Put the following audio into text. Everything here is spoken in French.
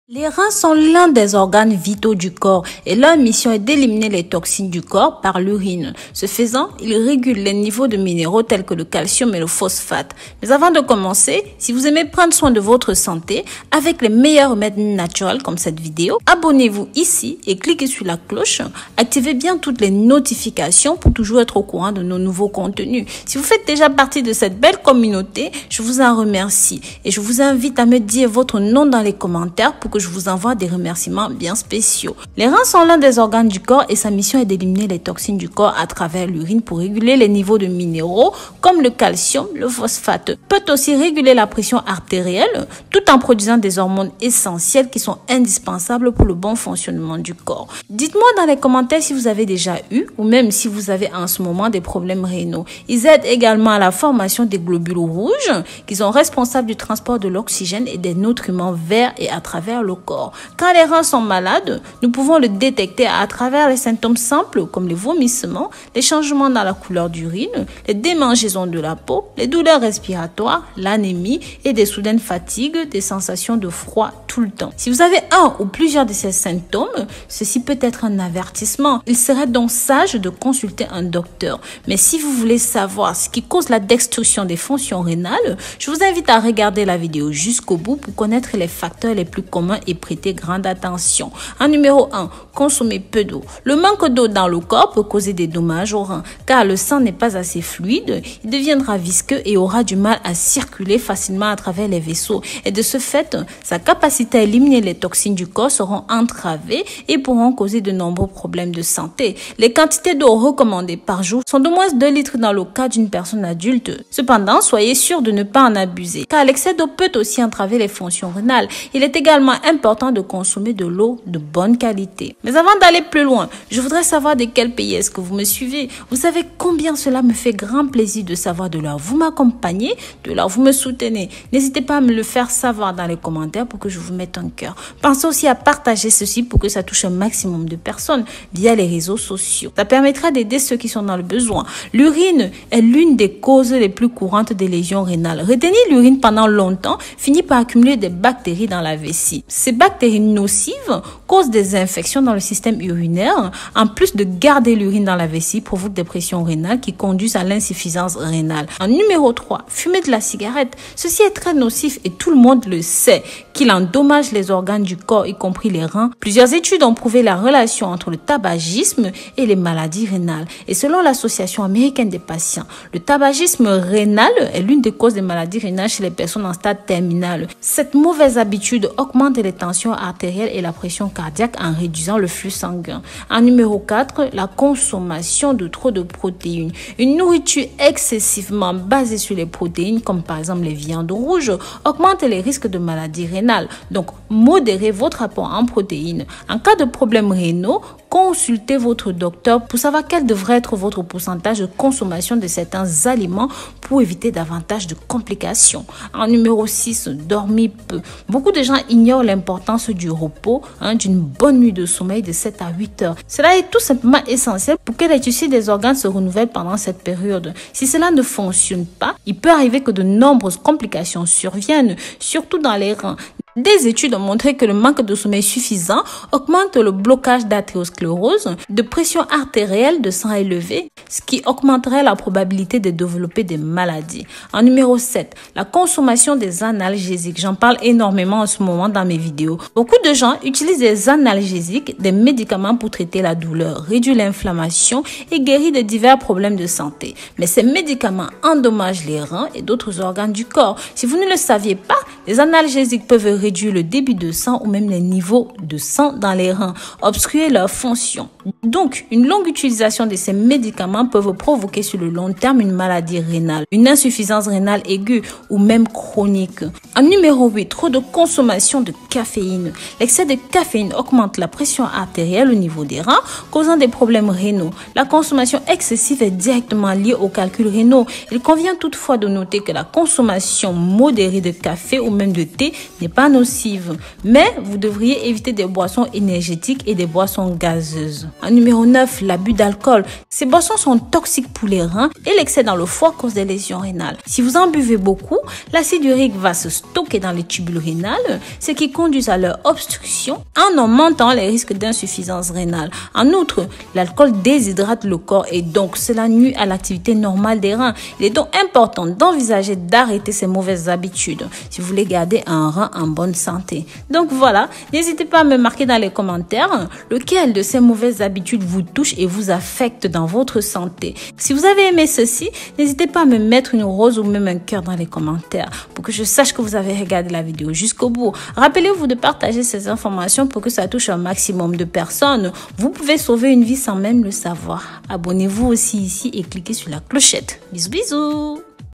Les reins sont l'un des organes vitaux du corps et leur mission est d'éliminer les toxines du corps par l'urine. Ce faisant, ils régulent les niveaux de minéraux tels que le calcium et le phosphate. Mais avant de commencer, si vous aimez prendre soin de votre santé avec les meilleurs remèdes naturels comme cette vidéo, abonnez-vous ici et cliquez sur la cloche. Activez bien toutes les notifications pour toujours être au courant de nos nouveaux contenus. Si vous faites déjà partie de cette belle communauté, je vous en remercie et je vous invite à me dire votre nom dans les commentaires pour que je vous envoie des remerciements bien spéciaux. Les reins sont l'un des organes du corps et sa mission est d'éliminer les toxines du corps à travers l'urine pour réguler les niveaux de minéraux comme le calcium, le phosphate. Peut aussi réguler la pression artérielle tout en produisant des hormones essentielles qui sont indispensables pour le bon fonctionnement du corps. Dites-moi dans les commentaires si vous avez déjà eu ou même si vous avez en ce moment des problèmes rénaux. Ils aident également à la formation des globules rouges qui sont responsables du transport de l'oxygène et des nutriments vers et à travers le corps. Quand les reins sont malades, nous pouvons le détecter à travers les symptômes simples comme les vomissements, les changements dans la couleur d'urine, les démangeaisons de la peau, les douleurs respiratoires, l'anémie et des soudaines fatigues, des sensations de froid tout le temps. Si vous avez un ou plusieurs de ces symptômes, ceci peut être un avertissement. Il serait donc sage de consulter un docteur. Mais si vous voulez savoir ce qui cause la destruction des fonctions rénales, je vous invite à regarder la vidéo jusqu'au bout pour connaître les facteurs les plus communs et prêter grande attention. En numéro 1, consommer peu d'eau. Le manque d'eau dans le corps peut causer des dommages aux reins car le sang n'est pas assez fluide, il deviendra visqueux et aura du mal à circuler facilement à travers les vaisseaux et de ce fait, sa capacité à éliminer les toxines du corps seront entravées et pourront causer de nombreux problèmes de santé. Les quantités d'eau recommandées par jour sont d'au moins 2 litres dans le cas d'une personne adulte. Cependant, soyez sûr de ne pas en abuser car l'excès d'eau peut aussi entraver les fonctions rénales. Il est également important de consommer de l'eau de bonne qualité. Mais avant d'aller plus loin, je voudrais savoir de quel pays est-ce que vous me suivez. Vous savez combien cela me fait grand plaisir de savoir de là vous m'accompagnez, de là vous me soutenez. N'hésitez pas à me le faire savoir dans les commentaires pour que je vous mette un cœur. Pensez aussi à partager ceci pour que ça touche un maximum de personnes via les réseaux sociaux. Ça permettra d'aider ceux qui sont dans le besoin. L'urine est l'une des causes les plus courantes des lésions rénales. Retenir l'urine pendant longtemps finit par accumuler des bactéries dans la vessie. Ces bactéries nocives causent des infections dans le système urinaire. En plus de garder l'urine dans la vessie, provoquent des pressions rénales qui conduisent à l'insuffisance rénale. En numéro 3, fumer de la cigarette. Ceci est très nocif et tout le monde le sait qu'il endommage les organes du corps, y compris les reins. Plusieurs études ont prouvé la relation entre le tabagisme et les maladies rénales. Et selon l'Association américaine des patients, le tabagisme rénal est l'une des causes des maladies rénales chez les personnes en stade terminal. Cette mauvaise habitude augmente les tensions artérielles et la pression cardiaque en réduisant le flux sanguin. En numéro 4, la consommation de trop de protéines. Une nourriture excessivement basée sur les protéines, comme par exemple les viandes rouges, augmente les risques de maladies rénales. Donc, modérez votre apport en protéines. En cas de problèmes rénaux, consultez votre docteur pour savoir quel devrait être votre pourcentage de consommation de certains aliments pour éviter davantage de complications. En numéro 6, dormir peu. Beaucoup de gens ignorent l'importance du repos, d'une bonne nuit de sommeil de 7 à 8 heures. Cela est tout simplement essentiel pour que les tissus des organes se renouvellent pendant cette période. Si cela ne fonctionne pas, il peut arriver que de nombreuses complications surviennent, surtout dans les reins. Des études ont montré que le manque de sommeil suffisant augmente le blocage d'artériosclérose, de pression artérielle, de sang élevé, ce qui augmenterait la probabilité de développer des maladies. En numéro 7, la consommation des analgésiques. J'en parle énormément en ce moment dans mes vidéos. Beaucoup de gens utilisent des analgésiques, des médicaments pour traiter la douleur, réduire l'inflammation et guérir de divers problèmes de santé. Mais ces médicaments endommagent les reins et d'autres organes du corps. Si vous ne le saviez pas, les analgésiques peuvent réduire le débit de sang ou même les niveaux de sang dans les reins, obstruer leur fonction. Donc, une longue utilisation de ces médicaments peuvent provoquer sur le long terme une maladie rénale, une insuffisance rénale aiguë ou même chronique. En numéro 8, trop de consommation de caféine. L'excès de caféine augmente la pression artérielle au niveau des reins, causant des problèmes rénaux. La consommation excessive est directement liée aux calculs rénaux. Il convient toutefois de noter que la consommation modérée de café ou même de thé n'est pas nocive, mais vous devriez éviter des boissons énergétiques et des boissons gazeuses. En numéro 9, l'abus d'alcool. Ces boissons sont toxiques pour les reins et l'excès dans le foie cause des lésions rénales. Si vous en buvez beaucoup, l'acide urique va se stocker dans les tubules rénales, ce qui conduit à leur obstruction en augmentant les risques d'insuffisance rénale. En outre, l'alcool déshydrate le corps et donc cela nuit à l'activité normale des reins. Il est donc important d'envisager d'arrêter ces mauvaises habitudes si vous voulez garder un rein en bonne santé. Donc voilà, n'hésitez pas à me marquer dans les commentaires lequel de ces mauvaises habitudes vous touche et vous affecte dans votre santé. Si vous avez aimé ceci, n'hésitez pas à me mettre une rose ou même un cœur dans les commentaires pour que je sache que vous avez regardé la vidéo jusqu'au bout. Rappelez-vous de partager ces informations pour que ça touche un maximum de personnes. Vous pouvez sauver une vie sans même le savoir. Abonnez-vous aussi ici et cliquez sur la clochette. Bisous bisous.